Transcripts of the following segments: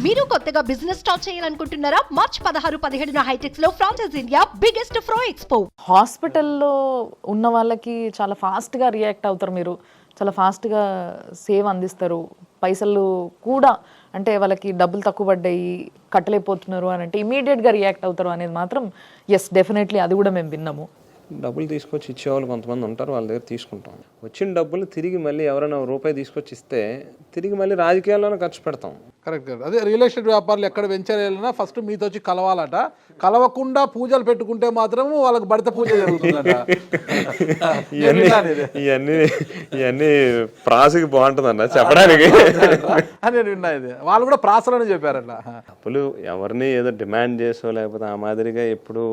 మీరు కొత్తగా business start చేయాలనుకుంటున్నారా? మార్చ్ 16-17 హైటెక్స్ లో ఫ్రాన్సెస్ ఇండియా బిగ్గెస్ట్ ఫ్రో ఎక్స్పో. హాస్పిటల్లో ఉన్న వాళ్ళకి చాలా ఫాస్ట్గా రియాక్ట్ అవుతారు, మీరు చాలా ఫాస్ట్గా సేవ్ అందిస్తారు. పైసలు కూడా అంటే వాళ్ళకి డబ్బులు తక్కువ పడ్డాయి, కట్టలేకపోతున్నారు అని అంటే ఇమీడియట్గా రియాక్ట్ అవుతారు అనేది మాత్రం ఎస్ డెఫినెట్లీ అది కూడా మేము విన్నాము. డబ్బులు తీసుకొచ్చి ఇచ్చేవాళ్ళు కొంతమంది ఉంటారు, వాళ్ళ దగ్గర తీసుకుంటాం. వచ్చిన డబ్బులు తిరిగి మళ్ళీ ఎవరైనా రూపాయి తీసుకొచ్చి ఇస్తే తిరిగి మళ్ళీ రాజకీయాల్లోనే ఖర్చు పెడతాం. కరెక్ట్. అదే రియల్ ఎస్టేట్ వ్యాపారులు ఎక్కడ వెంచర్ వెళ్ళినా ఫస్ట్ మీతో వచ్చి కలవాలట. కలవకుండా పూజలు పెట్టుకుంటే మాత్రం వాళ్ళకి బడిత పూజ జరుగుతుందట. ఇవన్నీ ప్రాసకి బాగుంటుందన్న చెప్పడానికి అని నేను విన్నా. ఇది వాళ్ళు కూడా ప్రాసలని చెప్పారట. డబ్బులు ఎవరిని ఏదో డిమాండ్ చేసో లేకపోతే ఆ మాదిరిగా ఎప్పుడు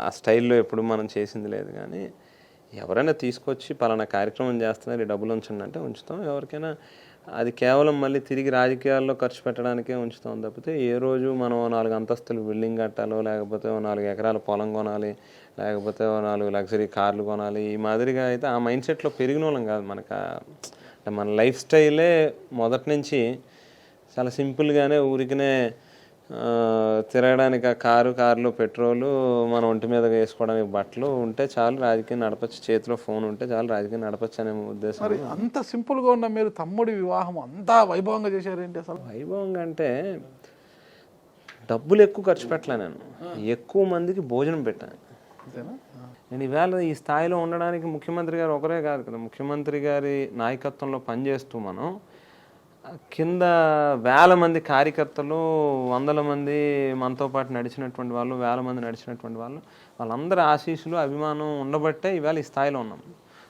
ఆ స్టైల్లో ఎప్పుడు మనం చేసింది లేదు. కానీ ఎవరైనా తీసుకొచ్చి పలానా కార్యక్రమం చేస్తున్నారు, ఈ డబ్బులు ఉంచండి అంటే ఉంచుతాం. ఎవరికైనా అది కేవలం మళ్ళీ తిరిగి రాజకీయాల్లో ఖర్చు పెట్టడానికే ఉంచుతాం తప్పితే ఏ రోజు మనం 4 అంతస్తులు బిల్డింగ్ కట్టాలో, లేకపోతే 4 ఎకరాల పొలం కొనాలి, లేకపోతే 4 లగ్జరీ కార్లు కొనాలి, ఈ మాదిరిగా అయితే ఆ మైండ్ సెట్లో పెరిగిన వాళ్ళం కాదు. మనకు అంటే మన లైఫ్ స్టైలే మొదటి నుంచి చాలా సింపుల్గానే ఊరికనే తిరగడానికి ఆ కార్లో పెట్రోలు, మన ఒంటి మీద వేసుకోవడానికి బట్టలు ఉంటే చాలు రాజకీయం నడపచ్చు, చేతిలో ఫోన్ ఉంటే చాలు రాజకీయం నడపచ్చు అనే ఉద్దేశం. మరి అంత సింపుల్గా ఉన్న మీరు తమ్ముడి వివాహం అంతా వైభవంగా చేశారేంటి? అసలు వైభవంగా అంటే డబ్బులు ఎక్కువ ఖర్చు పెట్టలే, నేను ఎక్కువ మందికి భోజనం పెట్టాను. నేను ఈవేళ ఈ స్థాయిలో ఉండడానికి ముఖ్యమంత్రి గారు ఒకరే కాదు కదా, ముఖ్యమంత్రి గారి నాయకత్వంలో పనిచేస్తూ మనం కింద వేల మంది కార్యకర్తలు, వందల మంది మనతో పాటు నడిచినటువంటి వాళ్ళు, వేల మంది నడిచినటువంటి వాళ్ళు, వాళ్ళందరి ఆశీస్సులు అభిమానం ఉండబట్టే ఈవేళ ఈ స్థాయిలో ఉన్నాం.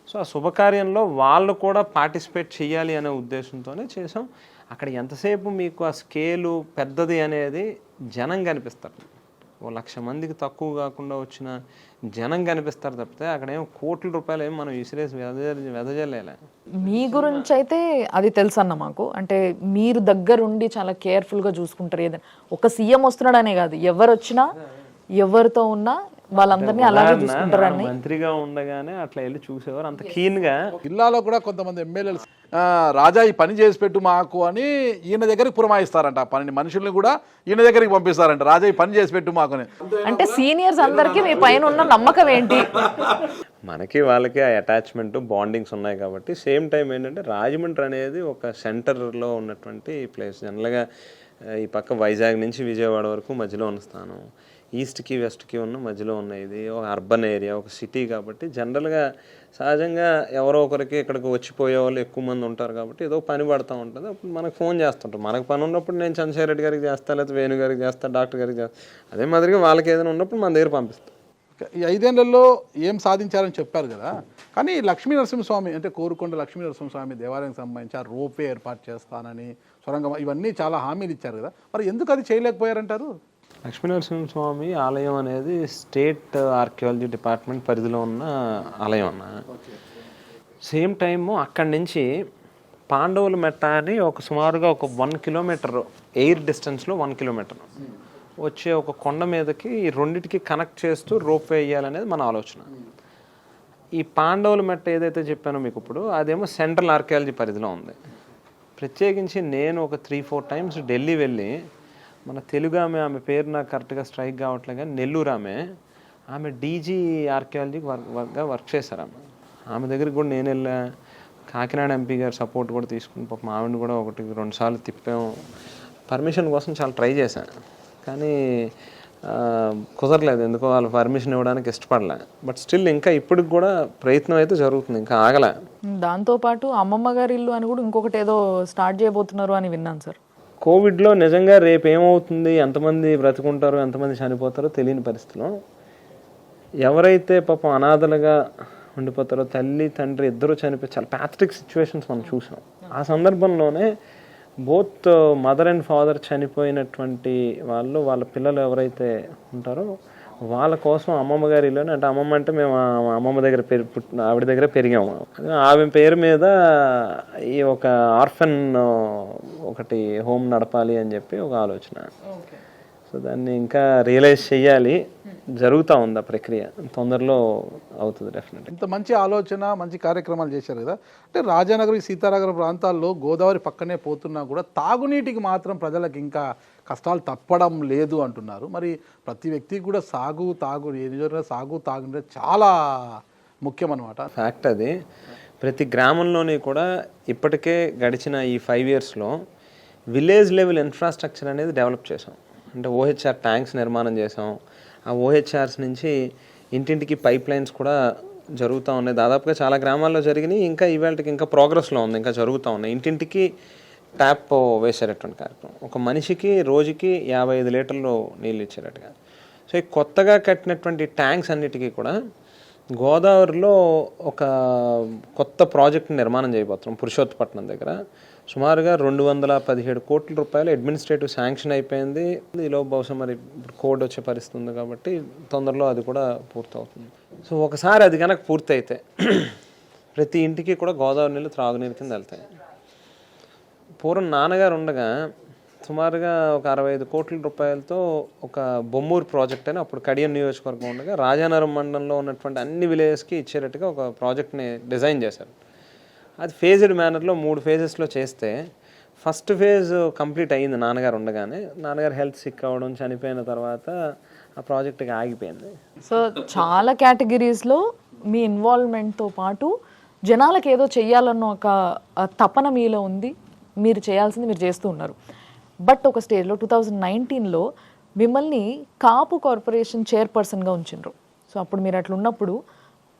సో ఆ శుభకార్యంలో వాళ్ళు కూడా పార్టిసిపేట్ చేయాలి అనే ఉద్దేశంతోనే చేసాం. అక్కడ ఎంతసేపు మీకు ఆ స్కేలు పెద్దది అనేది జనం కనిపిస్తారు. 1,00,000 మందికి తక్కువ కాకుండా వచ్చిన జనం కనిపిస్తారు తప్పితే అక్కడ ఏమో కోట్ల రూపాయలు ఏమి మనం విసిరేసి వెదజల్లేలే. మీ గురించి అయితే అది తెలుసు అన్న మాకు. అంటే మీరు దగ్గరుండి చాలా కేర్ఫుల్గా చూసుకుంటారు. ఏదైనా ఒక సీఎం వస్తున్నాడనే కాదు, ఎవరు వచ్చినా ఎవరితో ఉన్నా వాళ్ళందరినీ అలాగే చూసుకుంటారని. మంత్రిగా ఉండగానే అట్లా వెళ్ళి చూసేవారు అంత కీన్గా. జిల్లాలో కూడా కొంతమంది ఎమ్మెల్యేలు రాజా ఈ పని చేసి పెట్టు మాకు అని ఈయన దగ్గరికి పురమాయిస్తారంట. ఆ పనిని మనుషుల్ని కూడా ఈయన దగ్గరికి పంపిస్తారంట, రాజా ఈ పని చేసి పెట్టు మాకు అని. అంటే సీనియర్స్ అందరికీ మీ పైన ఉన్న నమ్మకం ఏంటి? మనకి వాళ్ళకి ఆ అటాచ్మెంట్ బాండింగ్స్ ఉన్నాయి కాబట్టి. సేమ్ టైం ఏంటంటే రాజమండ్రి అనేది ఒక సెంటర్లో ఉన్నటువంటి ప్లేస్. జనరల్గా ఈ పక్క వైజాగ్ నుంచి విజయవాడ వరకు మధ్యలో ఉన్న స్థానం, ఈస్ట్కి వెస్ట్కి ఉన్న మధ్యలో ఉన్న ఇది ఒక అర్బన్ ఏరియా, ఒక సిటీ కాబట్టి జనరల్గా సహజంగా ఎవరో ఒకరికి ఇక్కడికి వచ్చిపోయే వాళ్ళు ఎక్కువ మంది ఉంటారు కాబట్టి ఏదో పని పడుతూ ఉంటుంది. అప్పుడు మనకు ఫోన్ చేస్తుంటారు. మనకు పని ఉన్నప్పుడు నేను చంద్రశేఖర్ రెడ్డి గారికి చేస్తాను, లేకపోతే వేణు గారికి చేస్తాను, డాక్టర్ గారికి చేస్తాను. అదే మాదిరిగా వాళ్ళకి ఏదైనా ఉన్నప్పుడు మన దగ్గర పంపిస్తాం. ఈ 5 ఏళ్లలో ఏం సాధించారని చెప్పారు కదా, కానీ లక్ష్మీ నరసింహస్వామి అంటే కోరుకొండ లక్ష్మీ నరసింహస్వామి దేవాలయానికి సంబంధించి ఆ రోపే ఏర్పాటు చేస్తానని, సొరంగం, ఇవన్నీ చాలా హామీలు ఇచ్చారు కదా, మరి ఎందుకు అది చేయలేకపోయారంటారు? లక్ష్మీనరసింహస్వామి ఆలయం అనేది స్టేట్ ఆర్కియాలజీ డిపార్ట్మెంట్ పరిధిలో ఉన్న ఆలయం అన్న. సేమ్ టైము అక్కడి నుంచి పాండవుల మెట్ట అని సుమారుగా ఒక 1 కిలోమీటర్ ఎయిర్ డిస్టెన్స్లో 1 కిలోమీటర్ వచ్చే ఒక కొండ మీదకి ఈ రెండింటికి కనెక్ట్ చేస్తూ రోప్ వే వేయాలనేది మన ఆలోచన. ఈ పాండవుల మెట్ట ఏదైతే చెప్పానో మీకు ఇప్పుడు, అదేమో సెంట్రల్ ఆర్కియాలజీ పరిధిలో ఉంది. ప్రత్యేకించి నేను ఒక 3-4 టైమ్స్ ఢిల్లీ వెళ్ళి, మన తెలుగు ఆమె పేరు నాకు కరెక్ట్గా స్ట్రైక్ కావట్లేదు కానీ నెల్లూరు ఆమె డీజీ ఆర్కియాలజీకి వర్క్ చేశారు. ఆమె దగ్గరికి కూడా నేను వెళ్ళా. కాకినాడ ఎంపీ గారు సపోర్ట్ కూడా తీసుకుని పాపం ఆవిడని కూడా 1-2 సార్లు తిప్పాము. పర్మిషన్ కోసం చాలా ట్రై చేశాను కానీ కుదరలేదు. ఎందుకో వాళ్ళు పర్మిషన్ ఇవ్వడానికి ఇష్టపడలే. బట్ స్టిల్ ఇంకా ఇప్పటికి కూడా ప్రయత్నం అయితే జరుగుతుంది, ఇంకా ఆగలే. దాంతోపాటు అమ్మమ్మ గారి ఇల్లు అని కూడా ఇంకొకటి ఏదో స్టార్ట్ చేయబోతున్నారు అని విన్నాను సార్. కోవిడ్లో నిజంగా రేపు ఏమవుతుంది, ఎంతమంది బ్రతుకుంటారో ఎంతమంది చనిపోతారో తెలియని పరిస్థితిలో ఎవరైతే పాపం అనాథలుగా ఉండిపోతారో, తల్లి తండ్రి ఇద్దరు చనిపోయి చాలా ప్యాథటిక్ సిచ్యువేషన్స్ మనం చూసాం. ఆ సందర్భంలోనే బోత్ మదర్ అండ్ ఫాదర్ చనిపోయినటువంటి వాళ్ళు, వాళ్ళ పిల్లలు ఎవరైతే ఉంటారో వాళ్ళ కోసం అమ్మమ్మ గారి ఇల్లు, అంటే అమ్మమ్మ అంటే మేము అమ్మమ్మ దగ్గర ఆవిడ దగ్గర పెరిగాము. ఆమె పేరు మీద ఈ ఒక ఆర్ఫన్ ఒకటి హోమ్ నడపాలి అని చెప్పి ఒక ఆలోచన. సో దాన్ని ఇంకా రియలైజ్ చేయాలి, జరుగుతూ ఉంది ఆ ప్రక్రియ, తొందరలో అవుతుంది డెఫినెట్గా. ఇంత మంచి ఆలోచన, మంచి కార్యక్రమాలు చేశారు కదా. అంటే రాజానగరం, సీతానగరం ప్రాంతాల్లో గోదావరి పక్కనే పోతున్నా కూడా తాగునీటికి మాత్రం ప్రజలకు ఇంకా కష్టాలు తప్పడం లేదు అంటున్నారు. మరి ప్రతి వ్యక్తికి కూడా సాగు తాగునీరు చాలా ముఖ్యం అన్నమాట. ఫ్యాక్ట్ అది. ప్రతి గ్రామంలోని కూడా ఇప్పటికే గడిచిన ఈ 5 yearsలో విలేజ్ లెవెల్ ఇన్ఫ్రాస్ట్రక్చర్ అనేది డెవలప్ చేసాం. అంటే ఓహెచ్ఆర్ ట్యాంక్స్ నిర్మాణం చేసాం. ఆ ఓహెచ్ఆర్స్ నుంచి ఇంటింటికి పైప్ లైన్స్ కూడా జరుగుతూ ఉన్నాయి. దాదాపుగా చాలా గ్రామాల్లో జరిగినాయి, ఇంకా ఇవాళకి ఇంకా ప్రోగ్రెస్లో ఉంది, ఇంకా జరుగుతూ ఉన్నాయి. ఇంటింటికి ట్యాప్ వేసేటటువంటి కార్యక్రమం, ఒక మనిషికి రోజుకి 55 లీటర్లు నీళ్ళు ఇచ్చేటట్టుగా. సో ఈ కొత్తగా కట్టినటువంటి ట్యాంక్స్ అన్నిటికీ కూడా గోదావరిలో ఒక కొత్త ప్రాజెక్ట్ నిర్మాణం చేయబోతున్నాం పురుషోత్తపట్నం దగ్గర. సుమారుగా 217 కోట్ల రూపాయలు అడ్మినిస్ట్రేటివ్ శాంక్షన్ అయిపోయింది. ఈలో బహుశా మరి కోడ్ వచ్చే పరిస్థితి ఉంది కాబట్టి తొందరలో అది కూడా పూర్తవుతుంది. సో ఒకసారి అది కనుక పూర్తయితే ప్రతి ఇంటికి కూడా గోదావరి నీళ్ళు త్రాగునీరు కింద వెళ్తాయి. పూర్వం నాన్నగారు ఉండగా సుమారుగా ఒక 65 కోట్ల రూపాయలతో ఒక బొమ్మూరు ప్రాజెక్ట్ అని అప్పుడు కడియం నియోజకవర్గం ఉండగా రాజానగరం మండలంలో ఉన్నటువంటి అన్ని విలేజెస్కి ఇచ్చేటట్టుగా ఒక ప్రాజెక్ట్ని డిజైన్ చేశారు. అది ఫేజ్డ్ మేనర్లో 3 phases చేస్తే ఫస్ట్ ఫేజ్ కంప్లీట్ అయ్యింది నాన్నగారు ఉండగానే. నాన్నగారు హెల్త్ సిక్ అవ్వడం, చనిపోయిన తర్వాత ఆ ప్రాజెక్ట్కి ఆగిపోయింది. సో చాలా కేటగిరీస్లో మీ ఇన్వాల్వ్మెంట్తో పాటు జనాలకు ఏదో చెయ్యాలన్న ఒక తపన మీలో ఉంది, మీరు చేయాల్సింది మీరు చేస్తూ ఉన్నారు. బట్ ఒక స్టేజ్లో 2019లో మిమ్మల్ని కాపు కార్పొరేషన్ చైర్పర్సన్గా ఉంచిండ్రు. సో అప్పుడు మీరు అట్లా ఉన్నప్పుడు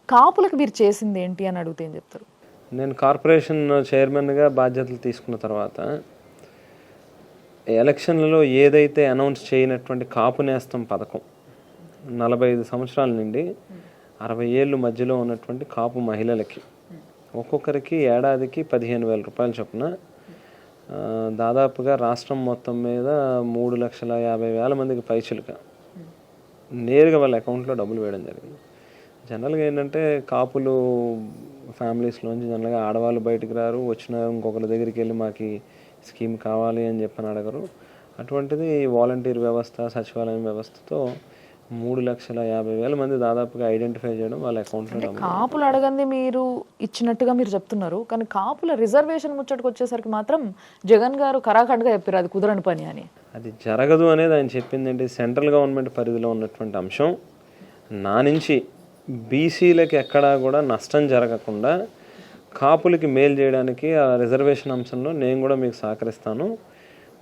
కాపులకు మీరు చేసింది ఏంటి అని అడిగితే ఏం చెప్తారు? నేను కార్పొరేషన్ చైర్మన్గా బాధ్యతలు తీసుకున్న తర్వాత ఎలక్షన్లలో ఏదైతే అనౌన్స్ చేయనటువంటి కాపు నేస్తం పథకం 45 సంవత్సరాల నుండి 60 ఏళ్ళు మధ్యలో ఉన్నటువంటి కాపు మహిళలకి ఒక్కొక్కరికి ఏడాదికి 15,000 రూపాయలు చొప్పున దాదాపుగా రాష్ట్రం మొత్తం మీద 3,50,000 మందికి పైచిలుగా నేరుగా వాళ్ళ అకౌంట్లో డబ్బులు వేయడం జరిగింది. జనరల్గా ఏంటంటే కాపులు ఫ్యామిలీస్లోంచి జనరల్గా ఆడవాళ్ళు బయటకు రారు, వచ్చిన ఇంకొకరి దగ్గరికి వెళ్ళి మాకు స్కీమ్ కావాలి అని చెప్పని అడగరు. అటువంటిది వాలంటీర్ వ్యవస్థ, సచివాలయం వ్యవస్థతో 3,50,000 మంది దాదాపుగా ఐడెంటిఫై చేయడం, వాళ్ళ అకౌంట్లో కాపులు అడగంది మీరు ఇచ్చినట్టుగా మీరు చెప్తున్నారు. కానీ కాపుల రిజర్వేషన్ ముచ్చటకు వచ్చేసరికి మాత్రం జగన్ గారు కరాఖండ్గా చెప్పారు అది కుదరని పని అని. అది జరగదు అనేది ఆయన చెప్పింది ఏంటి, సెంట్రల్ గవర్నమెంట్ పరిధిలో ఉన్నటువంటి అంశం. నా నుంచి బీసీలకి ఎక్కడా కూడా నష్టం జరగకుండా కాపులకి మేలు చేయడానికి ఆ రిజర్వేషన్ అంశంలో నేను కూడా మీకు సహకరిస్తాను,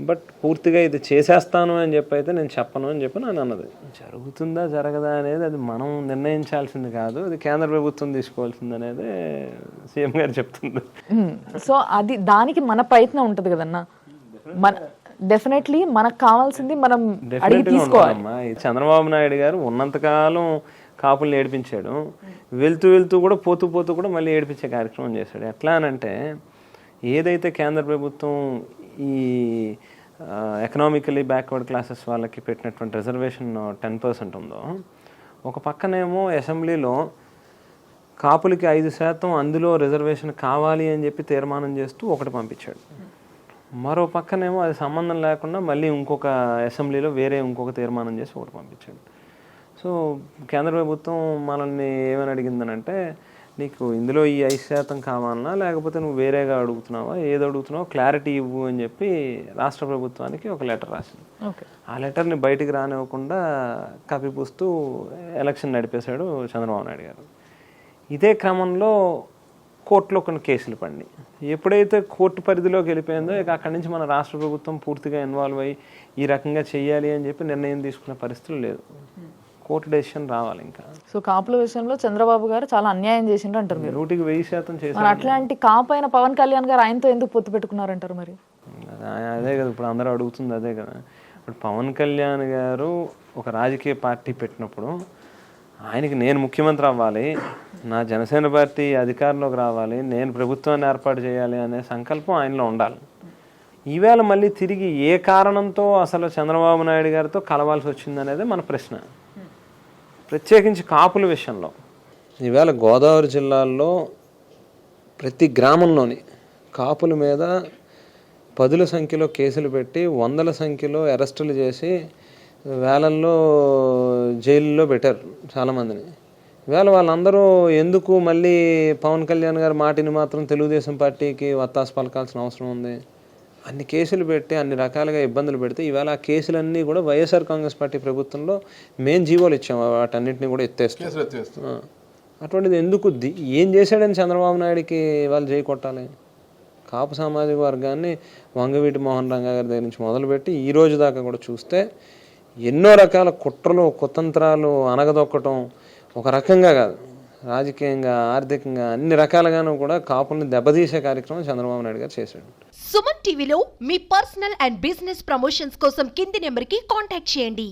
బట్ పూర్తిగా ఇది చేసేస్తాను అని చెప్పి అయితే నేను చెప్పను అని చెప్పి నేను అన్నది. జరుగుతుందా జరగదా అనేది అది మనం నిర్ణయించాల్సింది కాదు, అది కేంద్ర ప్రభుత్వం తీసుకోవాల్సింది అనేది సీఎం గారు చెప్తుంది. సో అది దానికి మన ప్రయత్నం ఉంటుంది కదన్నా. మన డెఫినెట్లీ మనకు కావాల్సింది మనం అడిగి తీసుకోవాలి. చంద్రబాబు నాయుడు గారు ఉన్నంతకాలం కాపుల్ని ఏడిపించాడు, వెళ్తూ వెళ్తూ కూడా పోతూ కూడా మళ్ళీ ఏడిపించే కార్యక్రమం చేశాడు. ఎట్లా అనంటే ఏదైతే కేంద్ర ప్రభుత్వం ఈ ఎకనామికలీ బ్యాక్వర్డ్ క్లాసెస్ వాళ్ళకి పెట్టినటువంటి రిజర్వేషన్ 10% ఉందో, ఒక పక్కనేమో అసెంబ్లీలో కాపులకి 5% అందులో రిజర్వేషన్ కావాలి అని చెప్పి తీర్మానం చేస్తూ ఒకటి పంపించాడు. మరో పక్కనేమో అది సంబంధం లేకుండా మళ్ళీ ఇంకొక అసెంబ్లీలో వేరే ఇంకొక తీర్మానం చేసి ఒకటి పంపించాడు. సో కేంద్ర ప్రభుత్వం మనల్ని ఏమని అడిగిందనంటే, నీకు ఇందులో ఈ 5% కావాలన్నా లేకపోతే నువ్వు వేరేగా అడుగుతున్నావా, ఏది అడుగుతున్నావో క్లారిటీ ఇవ్వు అని చెప్పి రాష్ట్ర ప్రభుత్వానికి ఒక లెటర్ రాసింది. ఆ లెటర్ని బయటికి రానివ్వకుండా కప్పిపూస్తూ ఎలక్షన్ నడిపేశాడు చంద్రబాబు నాయుడు గారు. ఇదే క్రమంలో కోర్టులో కొన్ని కేసులు పడినాయి. ఎప్పుడైతే కోర్టు పరిధిలోకి వెళ్ళిపోయిందో ఇక అక్కడి నుంచి మన రాష్ట్ర ప్రభుత్వం పూర్తిగా ఇన్వాల్వ్ అయ్యి ఈ రకంగా చేయాలి అని చెప్పి నిర్ణయం తీసుకునే పరిస్థితులు లేదు. కోర్టు డెసిషన్ రావాలి ఇంకా. సో కాపుల విషయంలో చంద్రబాబు గారు చాలా అన్యాయం చేసిండ్రు అంటారు మీరు. 100% చేశారు. అట్లాంటి కాపు అయిన పవన్ కళ్యాణ్ గారు ఆయనతో ఎందుకు పొత్తు పెట్టుకున్నారంటారు మరి? అదే కదా ఇప్పుడు అందరూ అడుగుతుంది, అదే కదా. ఇప్పుడు పవన్ కళ్యాణ్ గారు ఒక రాజకీయ పార్టీ పెట్టినప్పుడు ఆయనకి నేను ముఖ్యమంత్రి అవ్వాలి, నా జనసేన పార్టీ అధికారంలోకి రావాలి, నేను ప్రభుత్వాన్ని ఏర్పాటు చేయాలి అనే సంకల్పం ఆయనలో ఉండాలి. ఈవేళ మళ్ళీ తిరిగి ఏ కారణంతో అసలు చంద్రబాబు నాయుడు గారితో కలవాల్సి వచ్చిందనేది మన ప్రశ్న. ప్రత్యేకించి కాపుల విషయంలో ఈవేళ గోదావరి జిల్లాల్లో ప్రతి గ్రామంలోని కాపుల మీద 10ల సంఖ్యలో కేసులు పెట్టి 100ల సంఖ్యలో అరెస్టులు చేసి వేలల్లో జైల్లో పెట్టారు చాలామందిని. ఇవాళ వాళ్ళందరూ ఎందుకు మళ్ళీ పవన్ కళ్యాణ్ గారి మాటిని మాత్రం తెలుగుదేశం పార్టీకి వత్తాసు పలకాల్సిన అవసరం ఉంది? అన్ని కేసులు పెట్టి అన్ని రకాలుగా ఇబ్బందులు పెడితే ఇవాళ ఆ కేసులన్నీ కూడా వైఎస్ఆర్ కాంగ్రెస్ పార్టీ ప్రభుత్వంలో మేము జీవోలు ఇచ్చాము, వాటన్నిటిని కూడా ఎత్తేస్తాం. అటువంటిది ఎందుకు ఏం చేశాడని చంద్రబాబు నాయుడికి వాళ్ళు జై కొట్టాలి? కాపు సామాజిక వర్గాన్ని వంగవీటి మోహన్ రంగా గారి దగ్గర నుంచి మొదలుపెట్టి ఈ రోజు దాకా కూడా చూస్తే ఎన్నో రకాల కుట్రలు కుతంత్రాలు అనగదొక్కటం, ఒక రకంగా కాదు రాజకీయంగా ఆర్థికంగా అన్ని రకాలుగాను కూడా కాపుల్ని దెబ్బతీసే కార్యక్రమం చంద్రబాబు నాయుడు గారు చేశాడు. సుమన్ టీవీలో మీ పర్సనల్ అండ్ బిజినెస్ ప్రమోషన్స్ కోసం కింది నెంబర్కి కాంటాక్ట్ చేయండి.